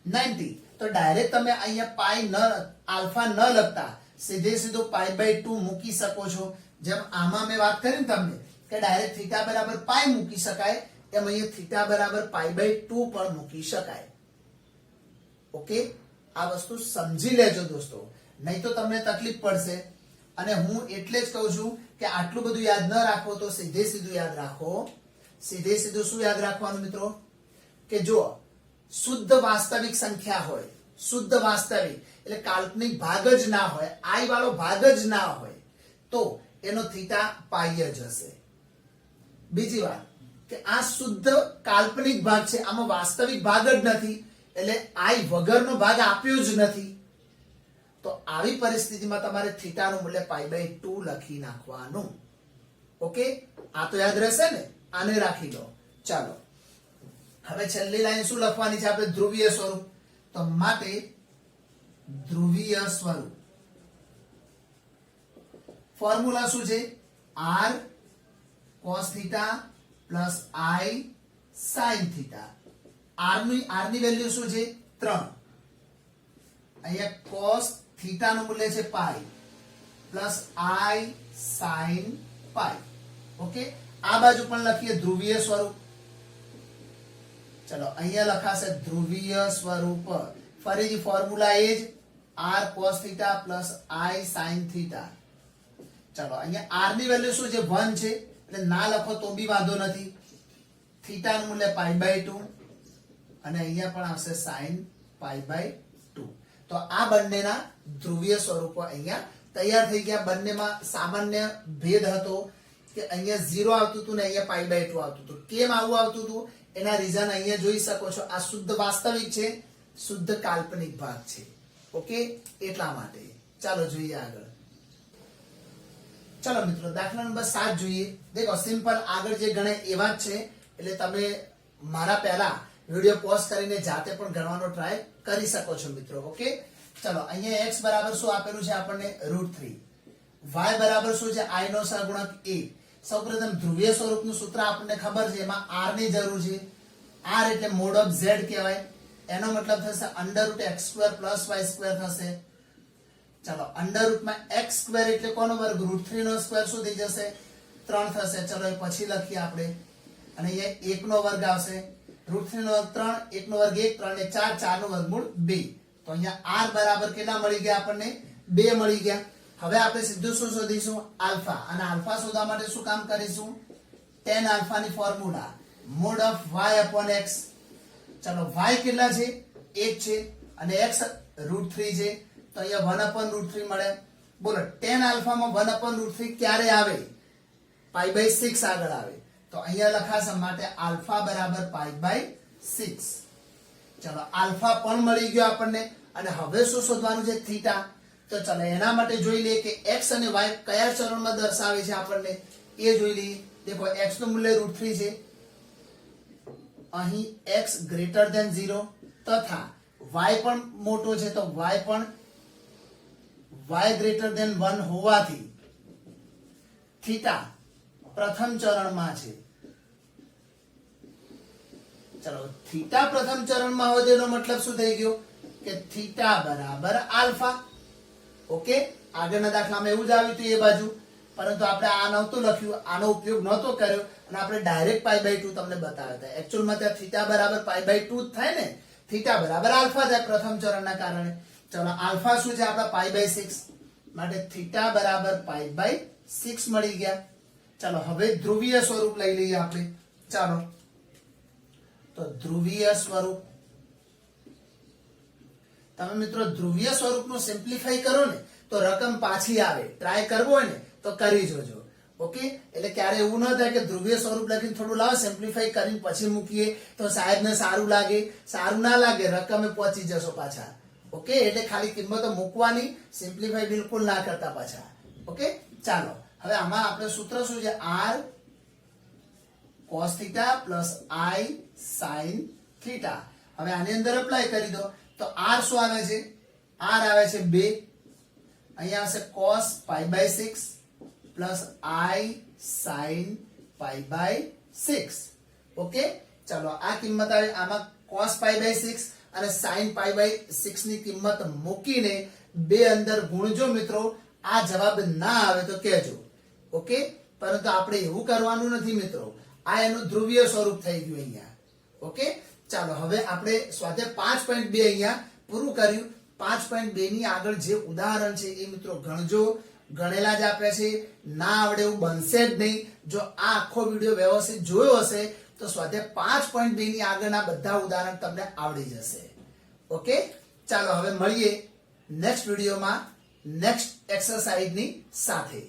90. તો ડાયરેક્ટ તમે અહીંયા પાઈ ન આલ્ફા ન લખતા સીધે સીધું π/2 મૂકી શકો છો. જેમ આમાં મેં વાત કરી ને તમને કે ડાયરેક્ટ થીટા બરાબર પાઈ મૂકી શકાય, એમ અહીંયા થીટા બરાબર π/2 પણ મૂકી શકાય. ઓકે, આ વસ્તુ સમજી લેજો દોસ્તો, નહીં તો તમને તકલીફ પડશે. અને હું એટલે જ કહું છું કે આટલું બધું યાદ ન રાખો તો સીધે સીધું યાદ રાખો. સીધે સીધું શું યાદ રાખવાનું મિત્રો? કે જો શુદ્ધ વાસ્તવિક સંખ્યા હોય, શુદ્ધ વાસ્તવિક એટલે કાલ્પનિક ભાગ જ ના હોય, i વાળો ભાગ જ ના હોય તો એનો થીટા પાઈ જ હશે. બીજી વાત કે આ શુદ્ધ કાલ્પનિક ભાગ છે, આમાં વાસ્તવિક ભાગ જ નથી એટલે i વગરનો ભાગ આપ્યો જ નથી. તો આવી પરિસ્થિતિમાં તમારે થીટાનું મૂલ્ય π/2 લખી નાખવાનું. ઓકે, આ તો યાદ રહેશે ને? આને રાખી લો. ચાલો હવે છેલ્લી લાઈન શું લખવાની છે આપણે? ધ્રુવીય સ્વરૂપ. તો માટે ધ્રુવીય સ્વરૂપ ફોર્મ્યુલા શું છે? r cos θ plus i sine theta. R ની વેલ્યુ શું છે 3. અહીંયા કોસ થીટા નું મૂલ્ય છે pi plus i sine pi. Okay, આ બાજુ પણ લખીએ ધ્રુવીય સ્વરૂપ. ચલો અહીંયા લખાશે ધ્રુવીય સ્વરૂપ. ફરીથી ફોર્મ્યુલા એ જ r cos theta plus i sin theta. ચલો અહીંયા r ની વેલ્યુ શું છે 1 છે એટલે ના લખો તો બી વાંધો નથી. થીટા નું મૂલ્ય π/2 અને અહીંયા પણ આવશે sin π/2. તો આ બંનેના ધ્રુવીય સ્વરૂપો અહીંયા તૈયાર થઈ ગયા. બંનેમાં સામાન્ય ભેદ હતો કે અહીંયા 0 આવતું હતું ને અહીંયા π/2 આવતું હતું. કેમ આવું આવતું હતું એના રીઝન અહીંયા જોઈ શકો છો. આ શુદ્ધ વાસ્તવિક છે, શુદ્ધ કાલ્પનિક ભાગ છે. ઓકે, એટલા માટે. ચાલો જોઈએ આગળ. ચલો મિત્રો દાખલા નંબર 7 જોઈએ. દેખો સિમ્પલ આગળ જે ગણે એવા જ છે એટલે તમે મારા પહેલા વિડિયો પોઝ કરીને જાતે પણ ગણવાનો ટ્રાય કરી શકો છો મિત્રો. ઓકે, ચલો અહીંયા x બરાબર શું આપેલું છે આપણને √3. y બરાબર શું છે i નો સહગુણક a. સૌપ્રથમ ધ્રુવીય સ્વરૂપનું સૂત્ર આપણને ખબર છે, એમાં r ની જરૂર છે. r એટલે મોડ ઓફ z કહેવાય. એનો મતલબ થશે √x² + y² થશે. ચલો √ x² એટલે કોનો વર્ગ √3 નો સ્ક્વેર શું થઈ જશે 3 થશે. ચલો એ પછી લખીએ આપણે. અને અહીંયા 1 નો વર્ગ આવશે. √3 નો વર્ગ 3, 1 નો વર્ગ 1, 3 ને 4, 4 નું વર્ગમૂળ 2. તો અહીંયા r બરાબર કેટલા મળી ગયા આપણને 2 મળી ગયા. હવે આપણે સીધું શું શોધીશું આલ્ફા. અને આલ્ફા શોધવા માટે શું કામ કરીશું tan આલ્ફા ની ફોર્મ્યુલા mod of y/x. ચલો y કેટલા છે 1 છે અને x √3 છે તો અહીંયા 1/√3 મળે. બોલો tan આલ્ફા માં 1/√3 ક્યારે આવે π/6 આગળ આવે. તો અહીંયા લખાશે માટે આલ્ફા બરાબર π/6. ચલો આલ્ફા પણ મળી ગયો આપણને. અને હવે શું શોધવાનું છે થીટા. તો ચલો એના માટે જોઈ લઈએ કે x અને y કયા ચરણમાં દર્શાવે છે આપણને એ જોઈ લઈએ. દેખો x નું મૂલ્ય √3 છે, અહીં x ગ્રેટર ધેન 0 તથા y પણ મોટો છે તો y પણ y ગ્રેટર ધેન 1 હોવાથી થીટા પ્રથમ ચરણમાં છે. ચલો થીટા પ્રથમ ચરણમાં હોય તેનો મતલબ શું થઈ ગયો કે થીટા બરાબર આલ્ફા. ઓકે, આગળના દાખલામાં એવું જ આવ્યું હતું એ બાજુ, પરંતુ આપણે આ નહોતું લખ્યું, આનો ઉપયોગ નહોતો કર્યો અને આપણે ડાયરેક્ટ π/2 તમને બતાવ્યા હતા. એકચ્યુઅલમાં ત્યાં થીટા બરાબર π/2 જ થાય ને, થીટા બરાબર આલ્ફા થાય પ્રથમ ચરણના કારણે. ચલો આલ્ફા શું છે આપણા π/6 માટે થીટા બરાબર π/6 મળી ગયા. ચલો હવે ધ્રુવીય સ્વરૂપ લઈ લઈએ આપણે. ચાલો તો ધ્રુવીય સ્વરૂપ. તમે મિત્રો ધ્રુવીય સ્વરૂપનું સિમ્પ્લિફાઈ કરો ને તો રકમ પાછી આવે. ટ્રાય કરવો હોય ને તો કરી જોજો. ઓકે, એટલે ક્યારે એવું ન થાય કે ધ્રુવીય સ્વરૂપ લખીને થોડું લાવો સિમ્પ્લિફાઈ કરીને પછી મૂકીએ તો સાહેબને સારું લાગે. સારું ના લાગે, રકમે પહોંચી જશો પાછા. ઓકે, એટલે ખાલી કિંમતો મૂકવાની, સિમ્પ્લિફાઈ બિલકુલ ના કરતા પાછા. ઓકે, ચાલો હવે આમાં આપણે સૂત્ર શું છે r cos theta plus i sin theta. હવે આની અંદર એપ્લાય કરી દો તો r શું આવે છે r આવે છે 2. અહીંયા આવશે cos π/6 plus i sin π/6. Okay, ચલો આ કિંમત આવે આમાં cos π/6 અને sin π/6 ની કિંમત મૂકીને 2 અંદર ગુણજો મિત્રો. આ જવાબ ના આવે તો કહેજો. ઓકે, પરંતુ આપણે એવું કરવાનું નથી મિત્રો. આ એનું ધ્રુવીય સ્વરૂપ થઈ ગયું અહીંયા. ઓકે, ચાલો હવે આપણે સ્વાધ્યાય 5.2 અહીંયા પૂરું કર્યું. 5.2 ની આગળ જે ઉદાહરણ છે એ મિત્રો ગણજો. ગણેલા જ આપ્યા છે, ના આવડે એવું બનશે જ નહીં. જો આ આખો વિડિયો વ્યવસ્થિત જોયો હશે તો સ્વાધ્યાય 5.2 ની આગળના બધા ઉદાહરણ તમને આવડી જશે. ઓકે, ચાલો હવે મળીએ નેક્સ્ટ વિડિયોમાં નેક્સ્ટ એક્સરસાઇઝની સાથે.